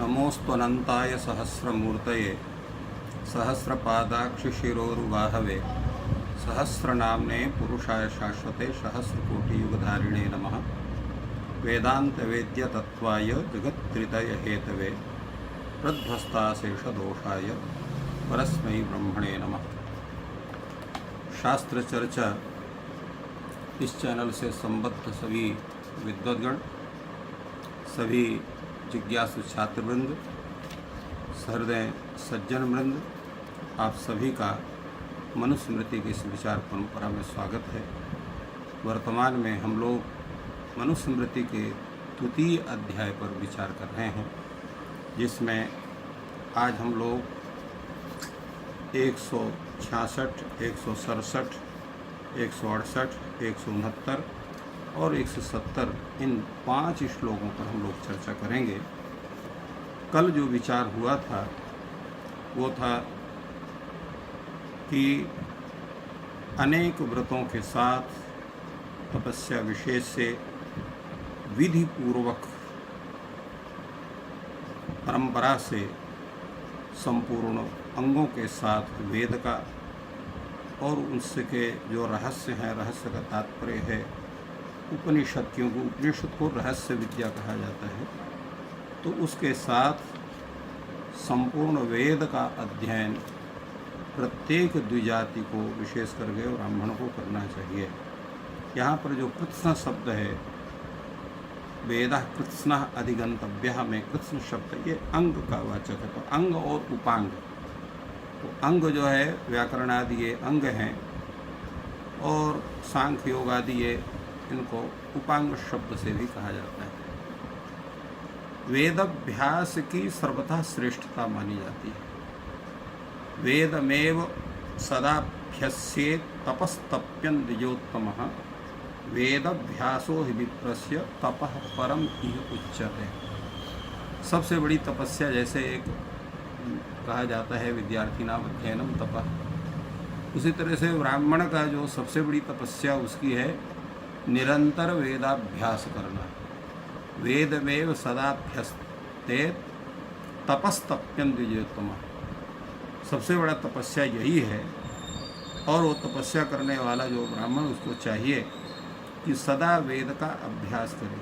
नमोऽस्त्वनन्ताय सहस्रमूर्तये सहस्रपादाक्षिशिरोरुबाहवे सहस्रनाम्ने पुरुषाय शाश्वते सहस्रकोटियुगधारिणे नमः। वेदान्तवेद्यतत्त्वाय जगत्त्रितयहेतवे प्रध्वस्ताशेषदोषाय परस्मै ब्रह्मणे नमः। शास्त्र चर्चा इस चैनल से संबद्ध सभी विद्वद्गण, सभी जिज्ञासु छात्रवृंद, सहृदय सज्जन वृंद, आप सभी का मनुस्मृति की इस विचार परंपरा में स्वागत है। वर्तमान में हम लोग मनुस्मृति के द्वितीय अध्याय पर विचार कर रहे हैं, जिसमें आज हम लोग 166, 167, 168, 169 और 170 इन 5 श्लोकों पर हम लोग चर्चा करेंगे। कल जो विचार हुआ था वो था कि अनेक व्रतों के साथ तपस्या विशेष से विधि पूर्वक परंपरा से संपूर्ण अंगों के साथ वेद का और उसके जो रहस्य हैं, रहस्य का तात्पर्य है उपनिषद, क्योंकि उपनिषद को रहस्य विद्या कहा जाता है, तो उसके साथ संपूर्ण वेद का अध्ययन प्रत्येक द्विजाति को, विशेष करके ब्राह्मण को करना चाहिए। यहाँ पर जो कृत्स्न शब्द है, वेद कृत्स्न अधिगंतव्य में कृत्स्न शब्द ये अंग का वाचक है। तो अंग और उपांग, तो अंग जो है व्याकरण आदि ये अंग हैं और सांख्य योग आदि ये इनको उपांग शब्द से भी कहा जाता है। वेदाभ्यास की सर्वथा श्रेष्ठता मानी जाती है। वेदमेव सदाभ्यस्येत् तपस्तप्यं द्विजोत्तमः वेदाभ्यासो हि विप्रस्य तपः परम इह उच्यते। सबसे बड़ी तपस्या, जैसे एक कहा जाता है विद्यार्थी नाम अध्ययनम तपः, उसी तरह से ब्राह्मण का जो सबसे बड़ी तपस्या उसकी है निरंतर वेदाभ्यास करना। वेदमेव सदाभ्यस्तेत् तपस्तप्यं द्विजोत्तमः, सबसे बड़ा तपस्या यही है। और वो तपस्या करने वाला जो ब्राह्मण, उसको चाहिए कि सदा वेद का अभ्यास करे,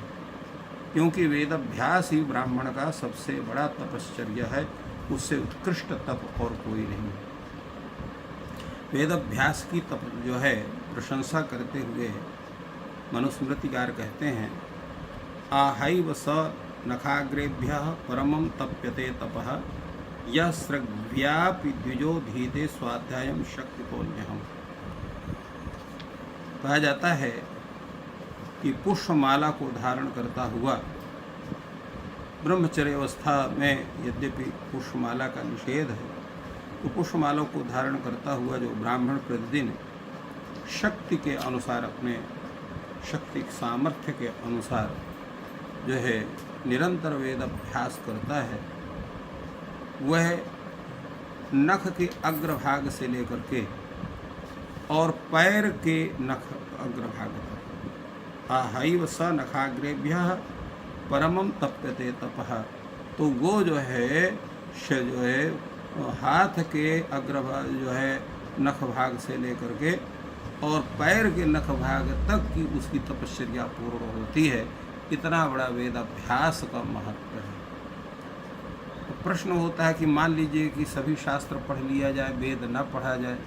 क्योंकि वेद अभ्यास ही ब्राह्मण का सबसे बड़ा तपश्चर्या है। उससे उत्कृष्ट तप और कोई नहीं है। वेद अभ्यास की तप जो है प्रशंसा करते हुए मनुस्मृतिकार कहते हैं, आहैव स नखाग्रेभ्यः परमं तप्यते तपः यः सृग्व्यापि द्विजोधीते स्वाध्यायं शक्तितोऽन्यहम्। कहा जाता है कि पुष्पमाला को धारण करता हुआ, ब्रह्मचर्य अवस्था में यद्यपि पुष्पमाला का निषेध है, तो पुष्पमाला को धारण करता हुआ जो ब्राह्मण प्रतिदिन शक्ति के अनुसार, अपने शक्ति सामर्थ्य के अनुसार जो है निरंतर वेद अभ्यास करता है, वह नख के अग्रभाग से लेकर के और पैर के नख अग्रभाग तक, आहैव स नखाग्रेभ्यः परमं तप्यते तपः, तो वो जो है हाथ के अग्रभाग जो है नख भाग से लेकर के और पैर के नख भाग तक की उसकी तपश्चर्या पूर्ण होती है। इतना बड़ा वेद अभ्यास का महत्व है। तो प्रश्न होता है कि मान लीजिए कि सभी शास्त्र पढ़ लिया जाए, वेद न पढ़ा जाए,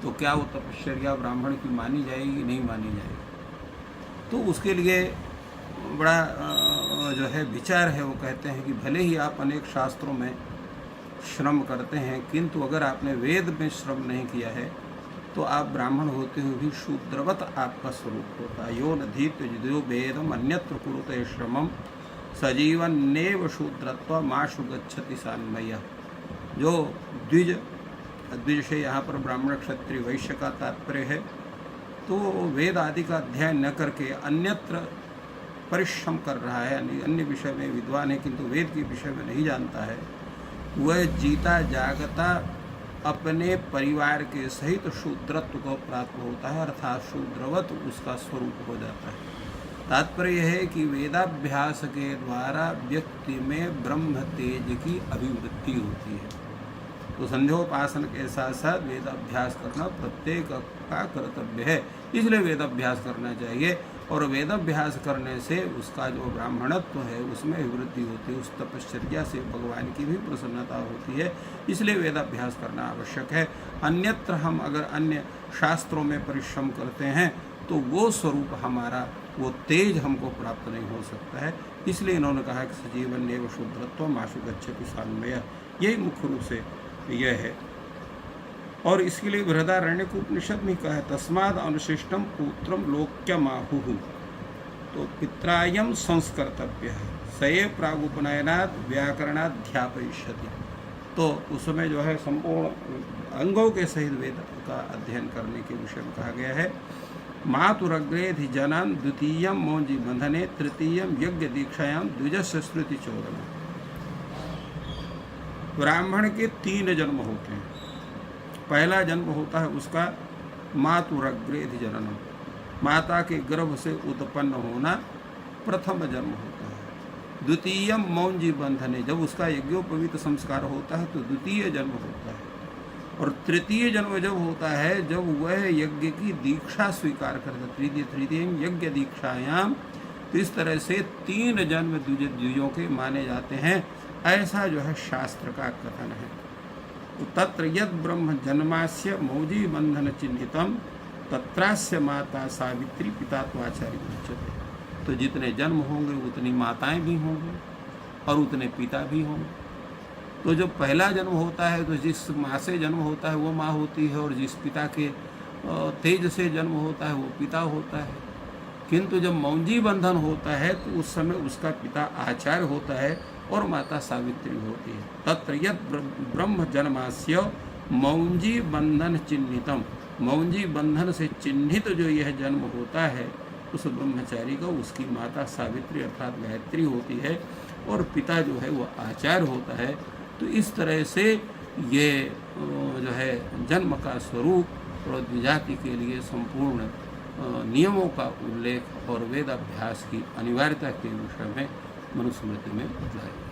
तो क्या वो तपश्चर्या ब्राह्मण की मानी जाएगी? नहीं मानी जाएगी। तो उसके लिए बड़ा जो है विचार है। वो कहते हैं कि भले ही आप अनेक शास्त्रों में श्रम करते हैं, किंतु अगर आपने वेद में श्रम नहीं किया है तो आप ब्राह्मण होते हुए भी शूद्रवत आपका स्वरूप होता है। यो नधीत जो वेदम अन्यत्र कुरुते श्रमम सजीवन नेव शूद्रत्व माशु गच्छति सान्मयः। जो द्विज से यहाँ पर ब्राह्मण क्षत्रिय वैश्य का तात्पर्य है, तो वेद आदि का अध्ययन न करके अन्यत्र परिश्रम कर रहा है, अन्य विषय में विद्वान है किंतु वेद के विषय में नहीं जानता है, वह जीता जागता अपने परिवार के सहित शूद्रत्व को प्राप्त होता है, अर्थात शूद्रवत उसका स्वरूप हो जाता है। तात्पर्य है कि वेदाभ्यास के द्वारा व्यक्ति में ब्रह्म तेज की अभिवृद्धि होती है। तो संध्योपासन के साथ साथ वेदाभ्यास करना प्रत्येक का कर्तव्य है, इसलिए वेदाभ्यास करना चाहिए। और वेदाभ्यास करने से उसका जो ब्राह्मणत्व है उसमें वृद्धि होती है, उस तपश्चर्या से भगवान की भी प्रसन्नता होती है, इसलिए वेदाभ्यास करना आवश्यक है। अन्यत्र हम अगर अन्य शास्त्रों में परिश्रम करते हैं तो वो स्वरूप हमारा, वो तेज हमको प्राप्त नहीं हो सकता है। इसलिए इन्होंने कहा कि सजीवन एवं शुद्रत्व माशु गच्छति सान्वय, यही मुख्य रूप से यह है। और इसके लिए बृहदारण्यक उपनिषद में कहा है तस्माद अनुशिष्टम पुत्रम लोक्यमाहु, तो पित्रायम संस्कर्तव्य है सये प्रागुपनयनात् व्याकरणाध्यापयिष्यति। तो उसमें जो है संपूर्ण अंगों के सहित वेद का अध्ययन करने के विषय में कहा गया है। मातुरग्रेधि जनान द्वितीयम मौंजी बंधने तृतीयम यज्ञ दीक्षायाम द्विजस्य स्मृति चोदन। ब्राह्मण के 3 जन्म होते हैं। पहला जन्म होता है उसका मातुरग्रेधि जननम, माता के गर्भ से उत्पन्न होना प्रथम जन्म होता है। द्वितीयम मौंजी बंधने, जब उसका यज्ञोपवीत संस्कार होता है तो द्वितीय जन्म होता है। और तृतीय जन्म जब होता है जब वह यज्ञ की दीक्षा स्वीकार करता है, तृतीय यज्ञ दीक्षायाम। तो इस तरह से 3 जन्म द्विजों के माने जाते हैं, ऐसा जो है शास्त्र का कथन है। तो तत्र यद ब्रह्म जन्मास्य मौजी बंधन चिन्हितम तत्रास्य माता सावित्री पिता तो आचार्य उच्यते। तो जितने जन्म होंगे उतनी माताएं भी होंगी और उतने पिता भी होंगे। तो जब पहला जन्म होता है तो जिस माँ से जन्म होता है वो माँ होती है, और जिस पिता के तेज से जन्म होता है वो पिता होता है। किंतु जब मौंजी बंधन होता है तो उस समय उसका पिता आचार्य होता है और माता सावित्री होती है। तत्र यद ब्रह्म जन्मास्य मौंजी बंधन चिन्हितम, मौंजी बंधन से चिन्हित जो यह जन्म होता है उस ब्रह्मचारी का उसकी माता सावित्री अर्थात गायत्री होती है और पिता जो है वो आचार्य होता है। तो इस तरह से ये जो है जन्म का स्वरूप और द्विजाति के लिए संपूर्ण नियमों का उल्लेख और वेदाभ्यास की अनिवार्यता के विषय में मनुस्मृति में बताया।